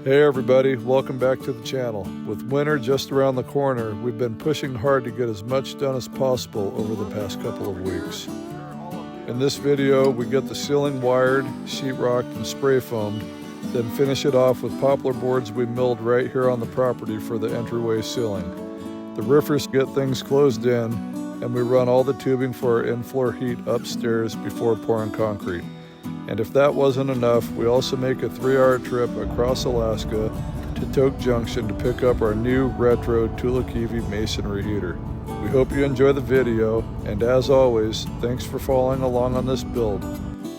Hey everybody, welcome back to the channel. With winter just around the corner, we've been pushing hard to get as much done as possible over the past couple of weeks. In this video, we get the ceiling wired, sheetrocked, and spray foamed, then finish it off with poplar boards we milled right here on the property for the entryway ceiling. The roofers get things closed in, and we run all the tubing for our in-floor heat upstairs before pouring concrete. And if that wasn't enough, we also make a 3-hour trip across Alaska to Tok Junction to pick up our new retro Tulikivi masonry heater. We hope you enjoy the video, and as always, thanks for following along on this build.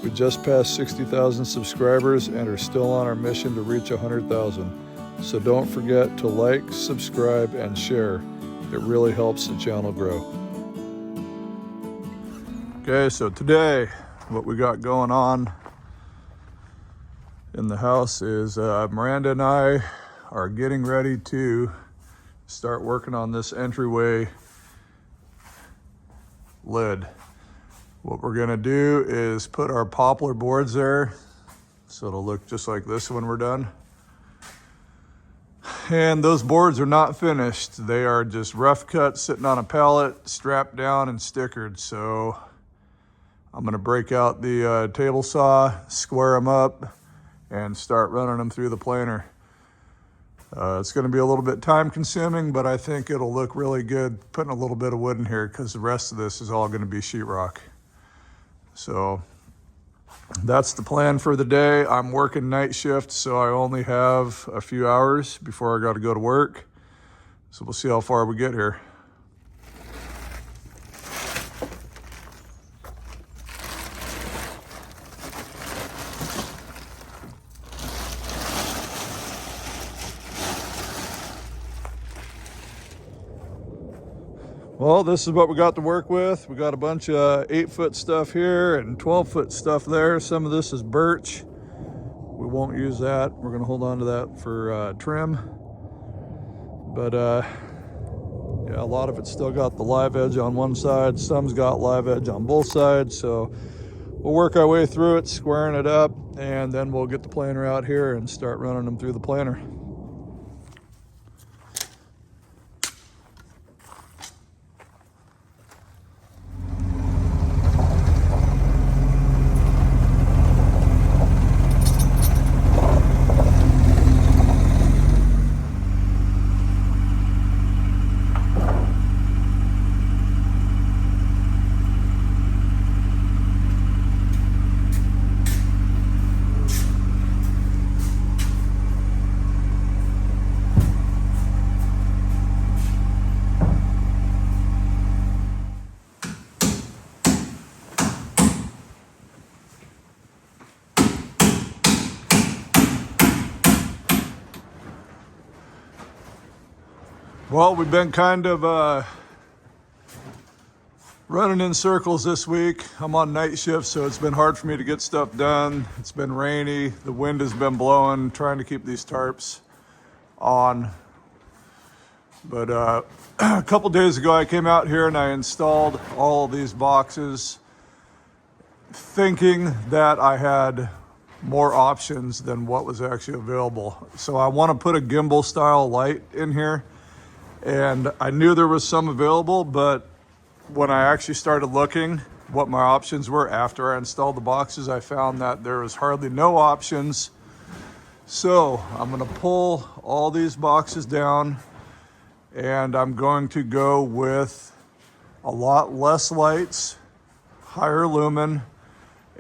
We just passed 60,000 subscribers and are still on our mission to reach 100,000. So don't forget to like, subscribe, and share. It really helps the channel grow. Okay, so today, what we got going on in the house is Miranda and I are getting ready to start working on this entryway lid. What we're gonna do is put our poplar boards there so it'll look just like this when we're done. And those boards are not finished. They are just rough cut, sitting on a pallet, strapped down and stickered. So I'm gonna break out the table saw, square them up, and start running them through the planer. It's gonna be a little bit time consuming, but I think it'll look really good putting a little bit of wood in here because the rest of this is all gonna be sheetrock. So that's the plan for the day. I'm working night shift, so I only have a few hours before I gotta go to work. So we'll see how far we get here. Well, this is what we got to work with. We got a bunch of 8-foot stuff here and 12-foot stuff there. Some of this is birch. We won't use that. We're gonna hold on to that for trim. But yeah, a lot of it's still got the live edge on one side. Some's got live edge on both sides. So we'll work our way through it, squaring it up, and then we'll get the planer out here and start running them through the planer. Well, we've been kind of running in circles this week. I'm on night shift, so it's been hard for me to get stuff done. It's been rainy. The wind has been blowing, trying to keep these tarps on. But a couple days ago, I came out here and I installed all of these boxes, thinking that I had more options than what was actually available. So I want to put a gimbal style light in here. And I knew there was some available, but when I actually started looking what my options were after I installed the boxes, I found that there was hardly no options. So I'm gonna pull all these boxes down and I'm going to go with a lot less lights, higher lumen,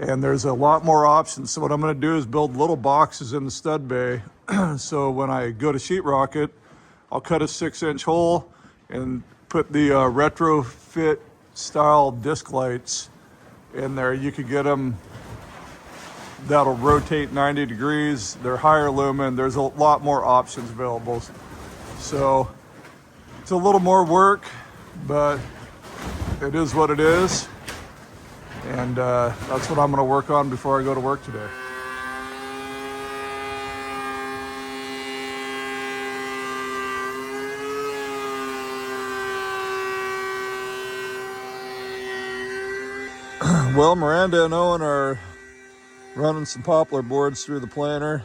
and there's a lot more options. So what I'm gonna do is build little boxes in the stud bay. So when I go to sheetrock it, I'll cut a 6-inch hole and put the retrofit style disc lights in there. You could get them that'll rotate 90 degrees. They're higher lumen. There's a lot more options available. So it's a little more work, but it is what it is. And that's what I'm gonna work on before I go to work today. Well, Miranda and Owen are running some poplar boards through the planer.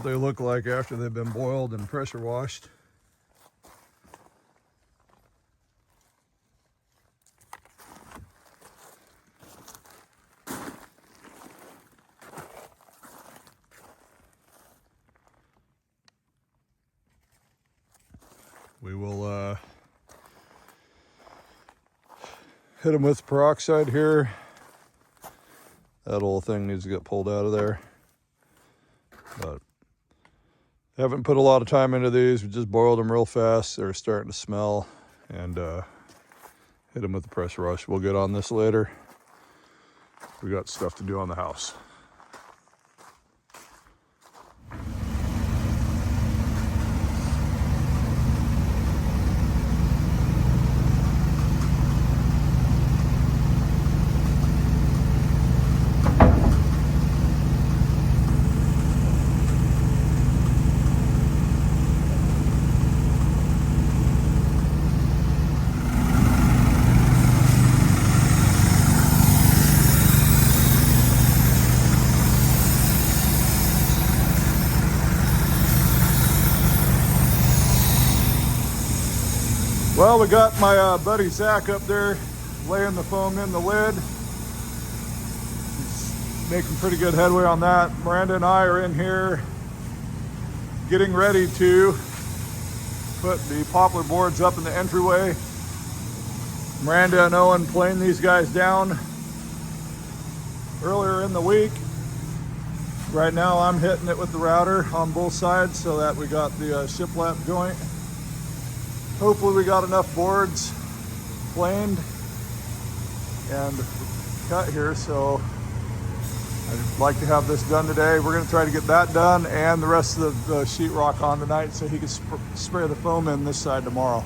what they look like after they've been boiled and pressure washed. We will hit them with peroxide here. That whole thing needs to get pulled out of there. But haven't put a lot of time into these. We just boiled them real fast. They're starting to smell, and hit them with the pressure wash. We'll get on this later. We got stuff to do on the house. Well, we got my buddy Zach up there laying the foam in the lid. He's making pretty good headway on that. Miranda and I are in here getting ready to put the poplar boards up in the entryway. Miranda and Owen planed these guys down earlier in the week. Right now I'm hitting it with the router on both sides so that we got the shiplap joint. Hopefully we got enough boards planed and cut here, so I'd like to have this done today. We're going to try to get that done and the rest of the sheetrock on tonight so he can spray the foam in this side tomorrow.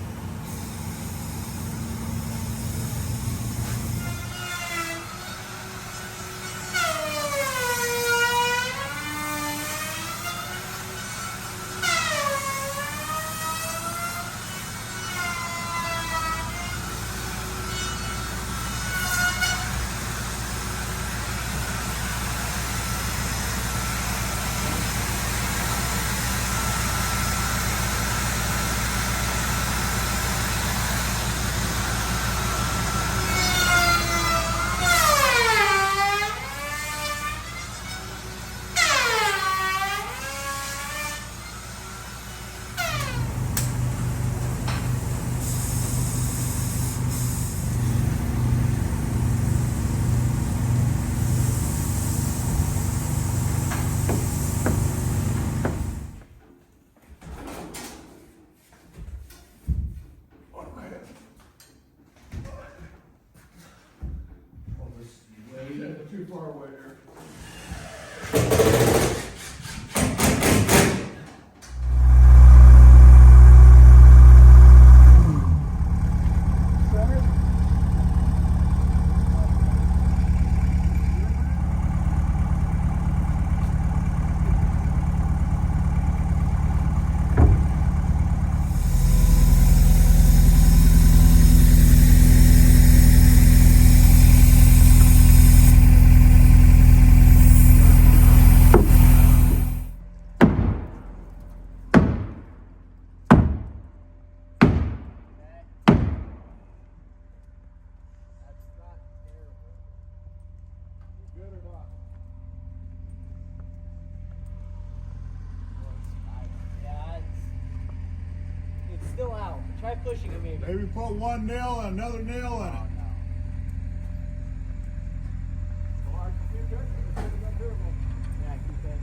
Too far away here. Still out. Try pushing it maybe. Maybe put one nail and another nail in it. Yeah, keep that in.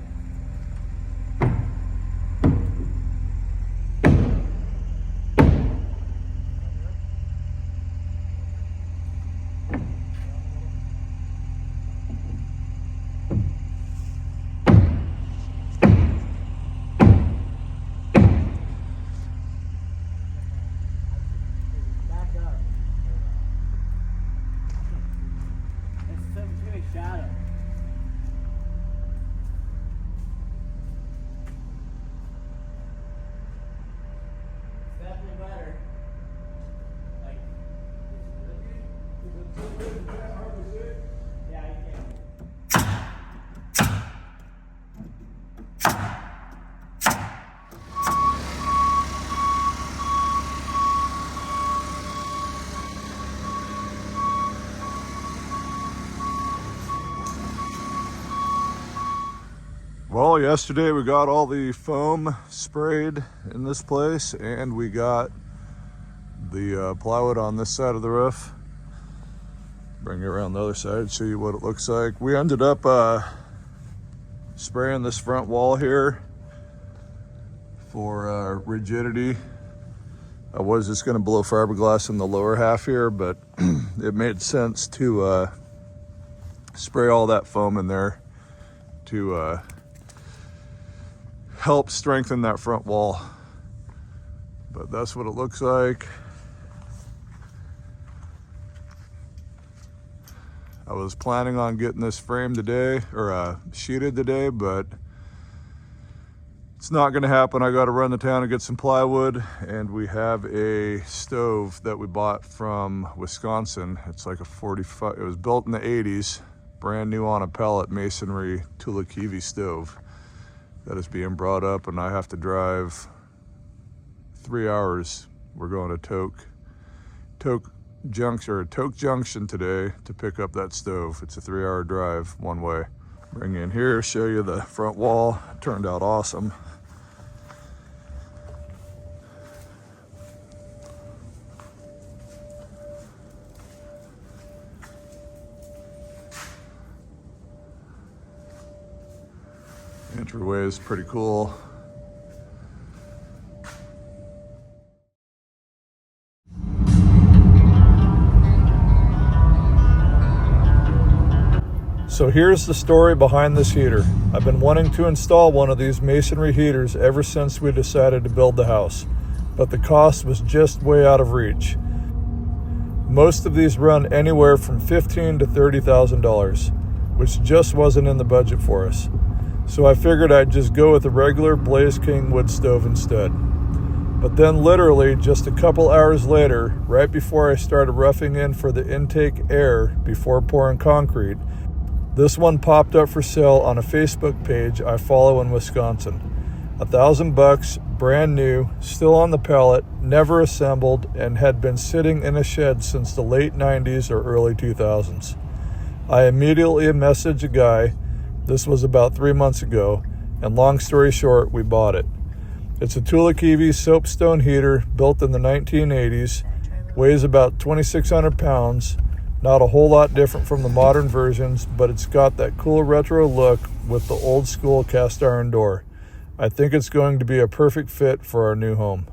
Well, yesterday we got all the foam sprayed in this place, and we got the plywood on this side of the roof. Bring it around the other side, show you what it looks like. We ended up spraying this front wall here for rigidity. I was just going to blow fiberglass in the lower half here, but it made sense to spray all that foam in there to help strengthen that front wall. But that's what it looks like. I was planning on getting this framed today, or sheeted today, but it's not gonna happen. I gotta run to town and get some plywood, and we have a stove that we bought from Wisconsin. It's like a 45, it was built in the 80s, brand new on a pellet masonry Tulikivi stove that is being brought up, and I have to drive 3 hours. We're going to Tok Junction today to pick up that stove. It's a 3-hour drive one way. Bring you in here, show you the front wall. It turned out awesome. Entryway is pretty cool. So here's the story behind this heater. I've been wanting to install one of these masonry heaters ever since we decided to build the house, but the cost was just way out of reach. Most of these run anywhere from $15,000 to $30,000, which just wasn't in the budget for us. So I figured I'd just go with a regular Blaze King wood stove instead. But then literally just a couple hours later, right before I started roughing in for the intake air before pouring concrete, this one popped up for sale on a Facebook page I follow in Wisconsin. $1,000, brand new, still on the pallet, never assembled, and had been sitting in a shed since the late 90s or early 2000s. I immediately messaged a guy. This was about 3 months ago, and long story short, we bought it. It's a Tulikivi soapstone heater built in the 1980s, weighs about 2,600 pounds, not a whole lot different from the modern versions, but it's got that cool retro look with the old school cast iron door. I think it's going to be a perfect fit for our new home.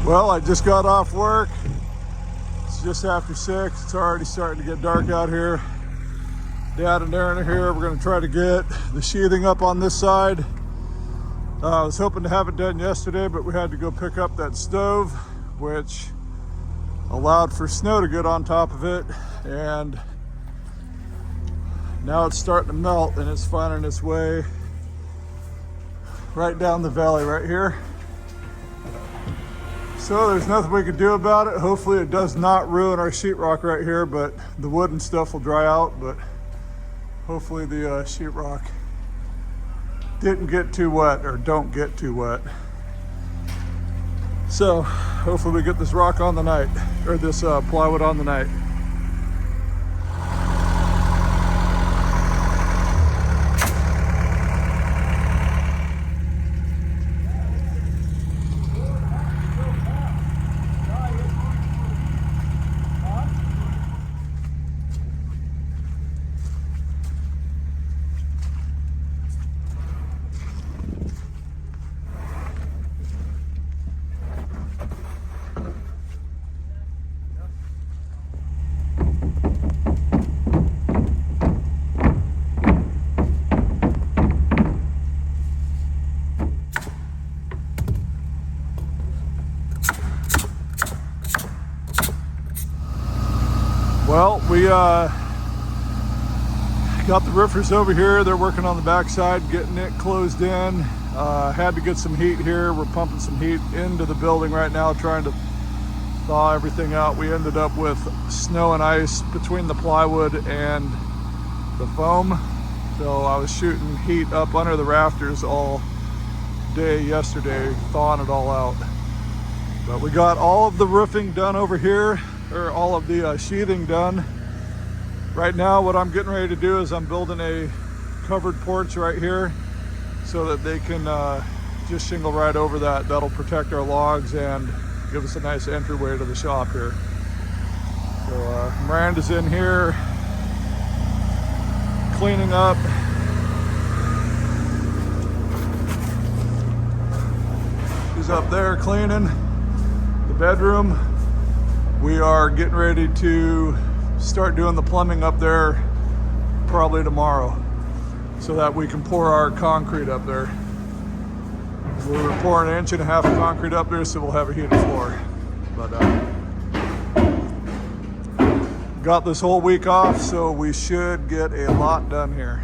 Well, I just got off work. It's just after 6. It's already starting to get dark out here. Dad and Aaron are here. We're going to try to get the sheathing up on this side. I was hoping to have it done yesterday, but we had to go pick up that stove, which allowed for snow to get on top of it. And now it's starting to melt, and it's finding its way right down the valley right here. So there's nothing we can do about it. Hopefully it does not ruin our sheetrock right here, but the wood and stuff will dry out, but hopefully the sheetrock didn't get too wet, or don't get too wet. So hopefully we get this rock on the night, or this plywood on the night. Well, we got the roofers over here. They're working on the backside, getting it closed in. Had to get some heat here. We're pumping some heat into the building right now, trying to thaw everything out. We ended up with snow and ice between the plywood and the foam. So I was shooting heat up under the rafters all day yesterday, thawing it all out. But we got all of the roofing done over here, or all of the sheathing done. Right now, what I'm getting ready to do is I'm building a covered porch right here so that they can just shingle right over that. That'll protect our logs and give us a nice entryway to the shop here. So Miranda's in here cleaning up. She's up there cleaning the bedroom. We are getting ready to start doing the plumbing up there probably tomorrow so that we can pour our concrete up there. We're pouring 1.5 inches of concrete up there, so we'll have a heated floor. But got this whole week off, so we should get a lot done here.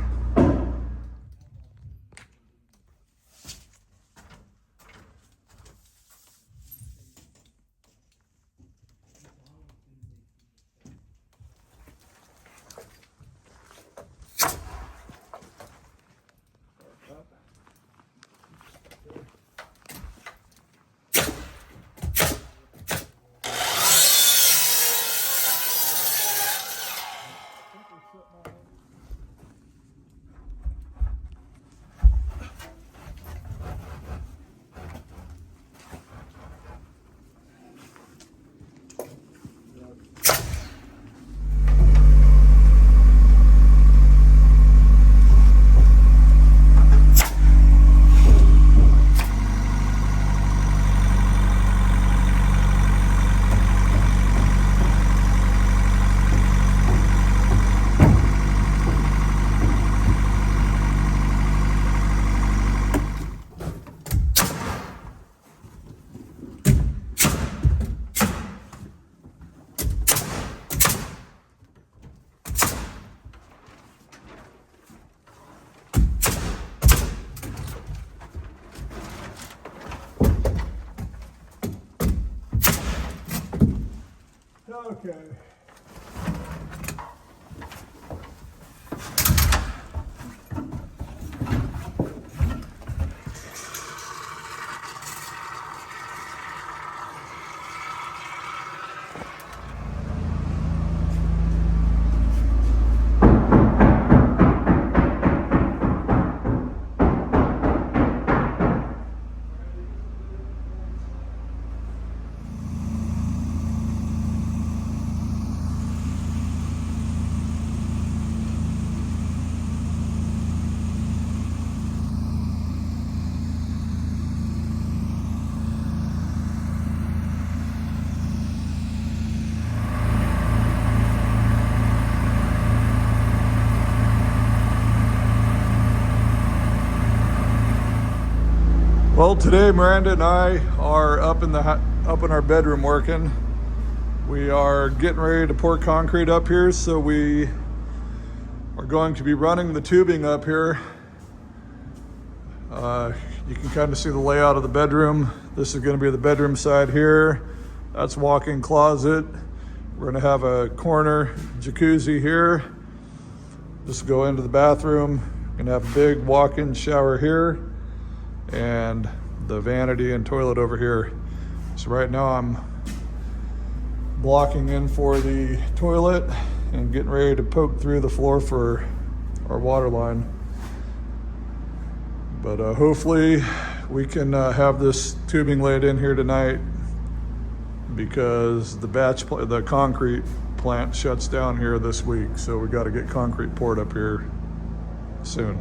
Okay. Well, today Miranda and I are up in our bedroom working. We are getting ready to pour concrete up here, so we are going to be running the tubing up here. You can kind of see the layout of the bedroom. This is going to be the bedroom side here. That's walk-in closet. We're going to have a corner jacuzzi here. Just go into the bathroom. Going to have a big walk-in shower here, and the vanity and toilet over here. So right now I'm blocking in for the toilet and getting ready to poke through the floor for our water line. But hopefully we can have this tubing laid in here tonight, because the concrete plant shuts down here this week. So we got to get concrete poured up here soon.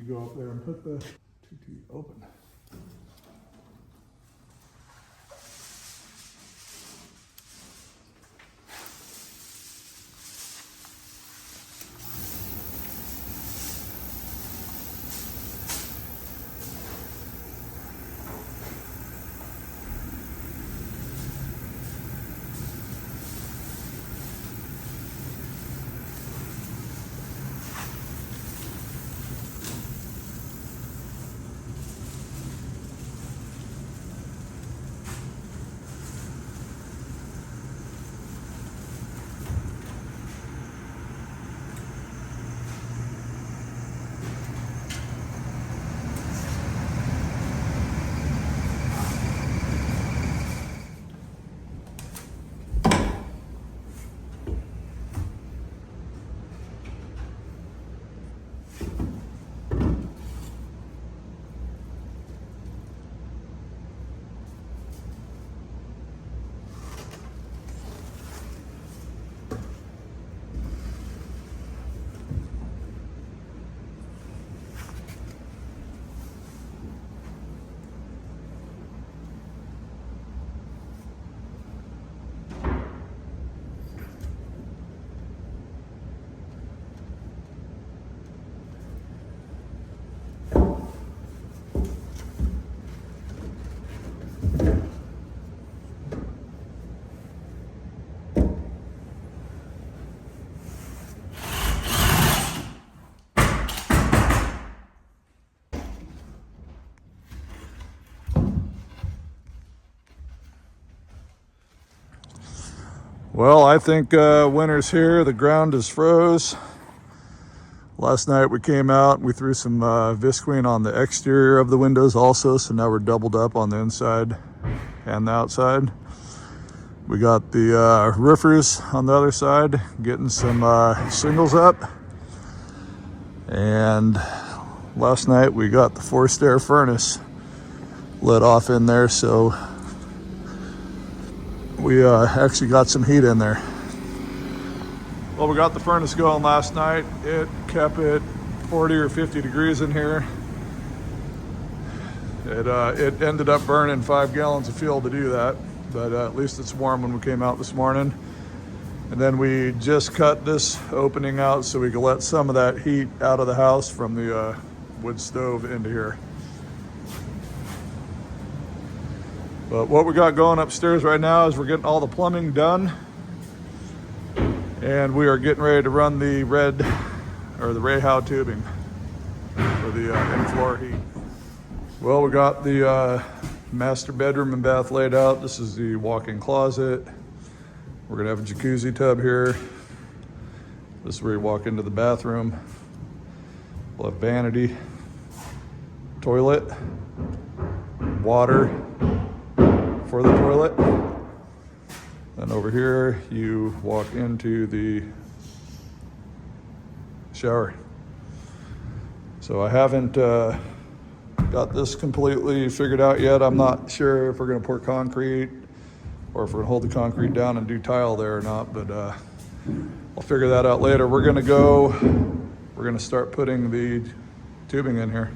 go up there and put the 2T open. Well, I think winter's here. The ground is froze. Last night we came out and we threw some visqueen on the exterior of the windows also, so now we're doubled up on the inside and the outside. We got the roofers on the other side getting some shingles up. And last night we got the forced air furnace lit off in there, so we actually got some heat in there. Well, we got the furnace going last night. It kept it 40 or 50 degrees in here. It ended up burning 5 gallons of fuel to do that, but at least it's warm when we came out this morning. And then we just cut this opening out so we could let some of that heat out of the house from the wood stove into here. But what we got going upstairs right now is we're getting all the plumbing done, and we are getting ready to run the red or the Rayhow tubing for the in-floor heat. Well, we got the master bedroom and bath laid out. This is the walk-in closet. We're gonna have a jacuzzi tub here. This is where you walk into the bathroom. We'll have vanity, toilet, water for the toilet. Then over here, you walk into the shower. So I haven't got this completely figured out yet. I'm not sure if we're gonna pour concrete or if we're gonna hold the concrete down and do tile there or not, but I'll figure that out later. We're gonna start putting the tubing in here.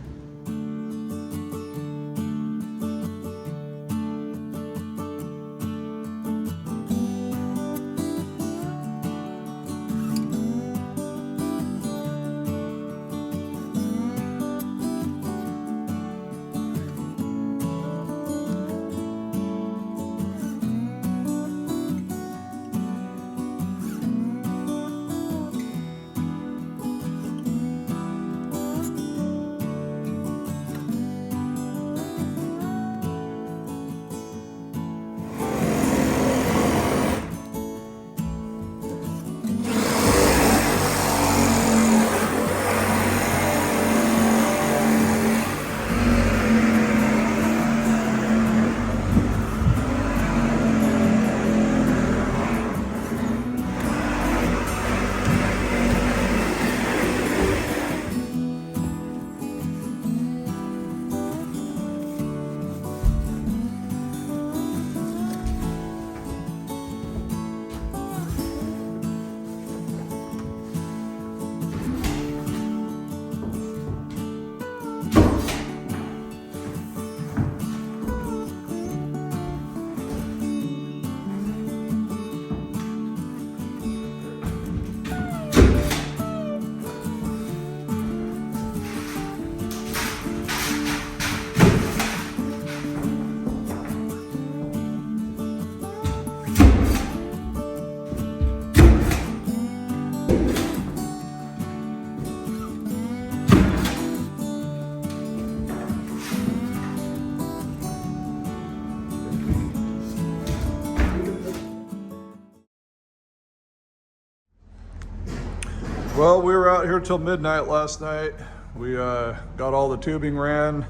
Well, we were out here till midnight last night. We got all the tubing ran.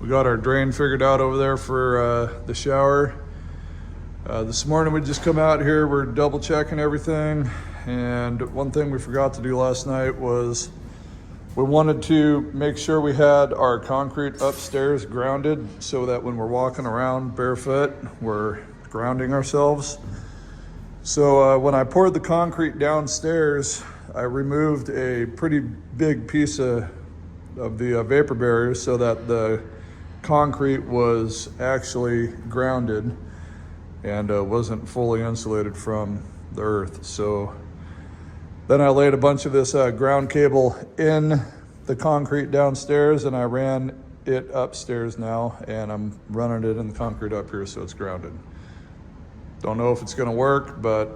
We got our drain figured out over there for the shower. This morning we just come out here, we're double checking everything. And one thing we forgot to do last night was we wanted to make sure we had our concrete upstairs grounded so that when we're walking around barefoot, we're grounding ourselves. So when I poured the concrete downstairs, I removed a pretty big piece of the vapor barrier so that the concrete was actually grounded and wasn't fully insulated from the earth. So then I laid a bunch of this ground cable in the concrete downstairs, and I ran it upstairs now, and I'm running it in the concrete up here so it's grounded. Don't know if it's gonna work, but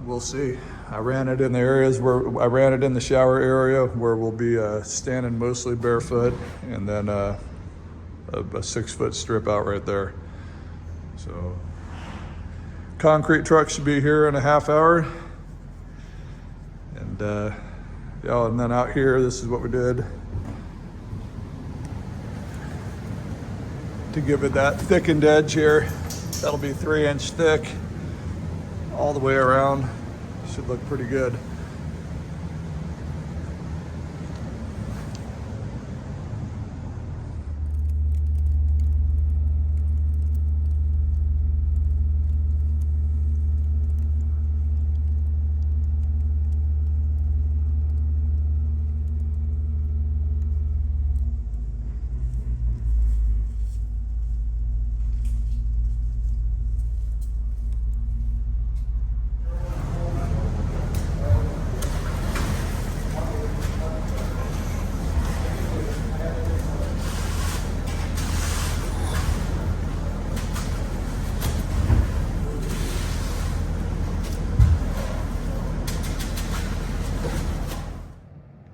we'll see. I ran it in the areas where I ran it in the shower area where we'll be standing mostly barefoot, and then a 6-foot strip out right there. So concrete truck should be here in a half hour. And yeah, and then out here, this is what we did to give it that thickened edge here. That'll be 3-inch thick all the way around. Should look pretty good.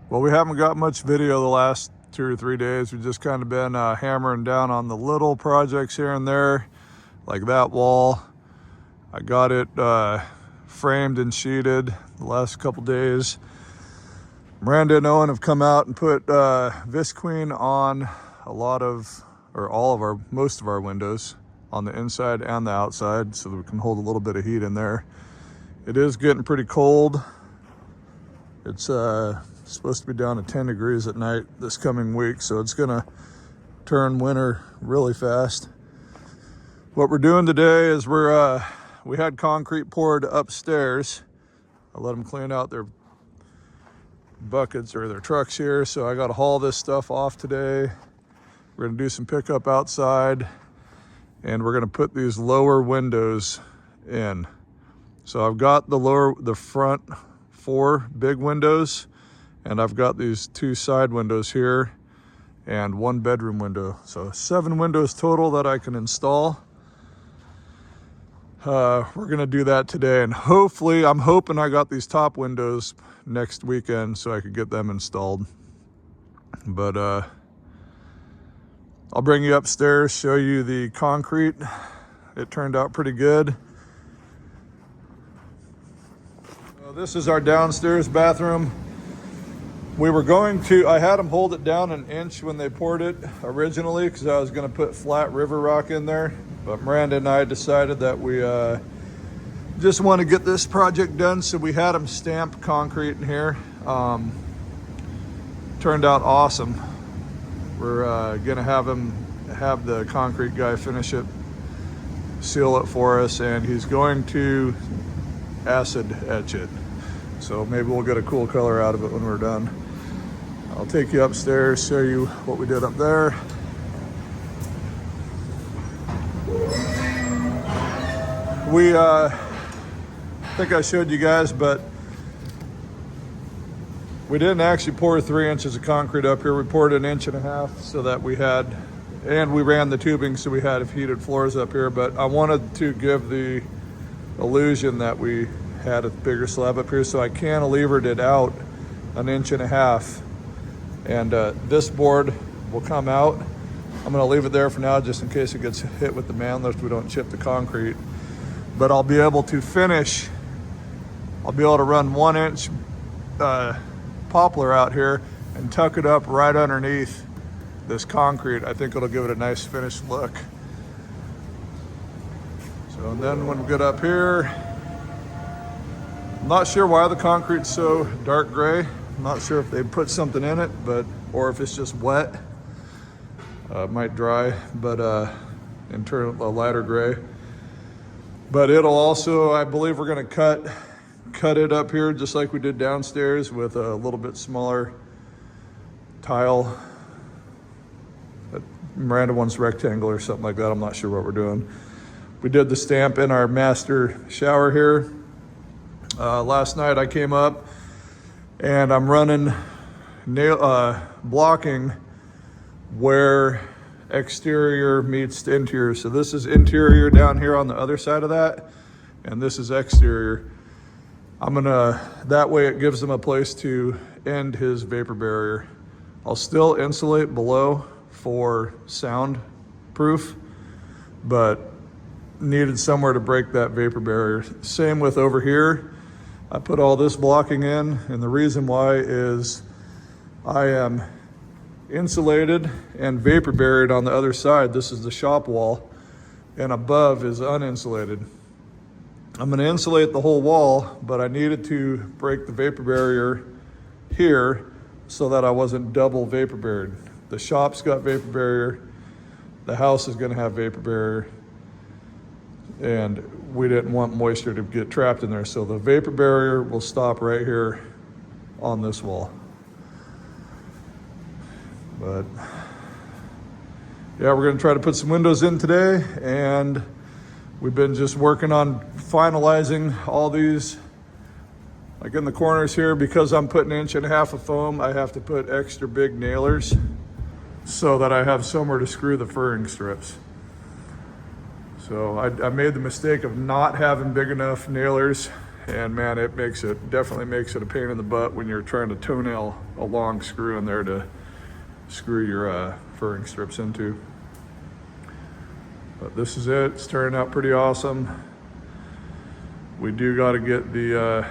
Well, we haven't got much video the last 2 or 3 days. We've just kind of been hammering down on the little projects here and there, like that wall. I got it framed and sheeted the last couple days. Miranda and Owen have come out and put Visqueen on a lot of, or most of our windows on the inside and the outside so that we can hold a little bit of heat in there. It is getting pretty cold. It's supposed to be down to 10 degrees at night this coming week, so it's gonna turn winter really fast. What we're doing today is we had concrete poured upstairs. I let them clean out their buckets or their trucks here, so I got to haul this stuff off today. We're gonna do some pickup outside, and we're gonna put these lower windows in. So I've got the front 4 big windows, and I've got these 2 side windows here and 1 bedroom window. So 7 windows total that I can install. We're gonna do that today, and hopefully, I'm hoping I got these top windows next weekend so I could get them installed. But I'll bring you upstairs, show you the concrete. It turned out pretty good. This is our downstairs bathroom. I had them hold it down 1 inch when they poured it originally because I was gonna put flat river rock in there. But Miranda and I decided that we just want to get this project done, so we had them stamp concrete in here. Turned out awesome. We're gonna have the concrete guy finish it, seal it for us, and he's going to acid etch it. So maybe we'll get a cool color out of it when we're done. I'll take you upstairs, show you what we did up there. I think I showed you guys, but we didn't actually pour 3 inches of concrete up here. We poured 1.5 inches so that we had, and we ran the tubing so we had heated floors up here, but I wanted to give the illusion that we had a bigger slab up here, so I cantilevered it out 1.5 inches. And this board will come out. I'm gonna leave it there for now just in case it gets hit with the man lift, we don't chip the concrete. But I'll be able to finish I'll be able to run 1-inch poplar out here and tuck it up right underneath this concrete. I think it'll give it a nice finished look. So and then when we get up here, I'm not sure why the concrete's so dark gray. I'm not sure if they put something in it, or if it's just wet. It might dry, but and turn a lighter gray. But it'll also, I believe we're gonna cut it up here just like we did downstairs with a little bit smaller tile. Miranda wants rectangle or something like that. I'm not sure what we're doing. We did the stamp in our master shower here. Last night I came up and I'm running blocking where exterior meets interior. So this is interior down here on the other side of that, and this is exterior. That way it gives them a place to end his vapor barrier. I'll still insulate below for sound proof, but needed somewhere to break that vapor barrier. Same with over here. I put all this blocking in, and the reason why is I am insulated and vapor barriered on the other side. This is the shop wall, and above is uninsulated. I'm going to insulate the whole wall, but I needed to break the vapor barrier here so that I wasn't double vapor barriered. The shop's got vapor barrier, the house is going to have vapor barrier, and we didn't want moisture to get trapped in there. So the vapor barrier will stop right here on this wall. But yeah, we're gonna try to put some windows in today, and we've been just working on finalizing all these, like in the corners here. Because I'm putting 1.5 inches of foam, I have to put extra big nailers so that I have somewhere to screw the furring strips. So I made the mistake of not having big enough nailers, and man, it definitely makes it a pain in the butt when you're trying to toenail a long screw in there to screw your furring strips into. But this is it. It's turning out pretty awesome. We do got to get the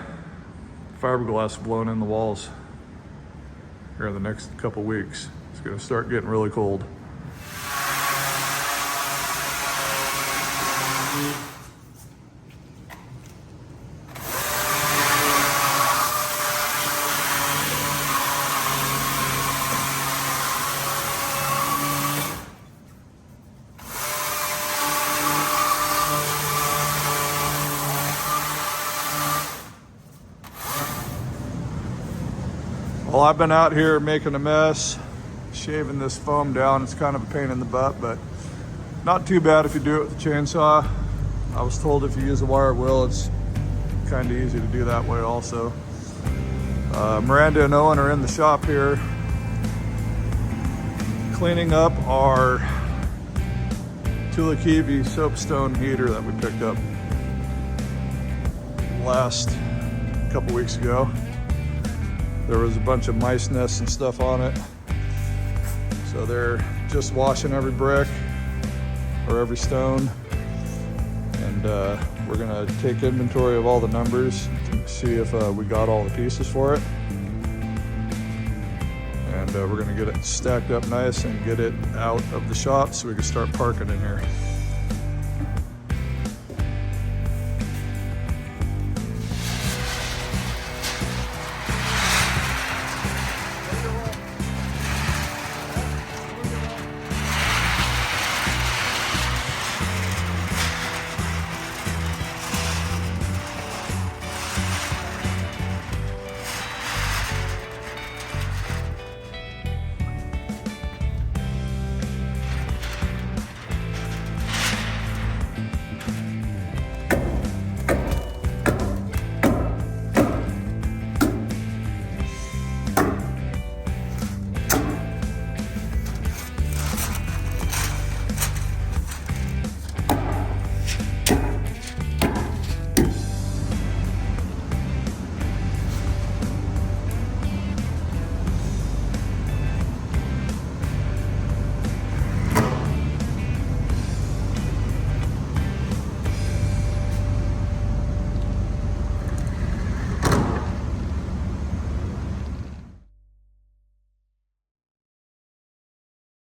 fiberglass blown in the walls here in the next couple weeks. It's going to start getting really cold. Well, I've been out here making a mess, shaving this foam down. It's kind of a pain in the butt, but not too bad if you do it with a chainsaw. I was told if you use a wire wheel, it's kind of easy to do that way also. Miranda and Owen are in the shop here cleaning up our Tulikivi soapstone heater that we picked up last couple weeks ago. There was a bunch of mice nests and stuff on it. So they're just washing every brick or every stone. And we're gonna take inventory of all the numbers to see if we got all the pieces for it. And we're gonna get it stacked up nice and get it out of the shop so we can start parking in here.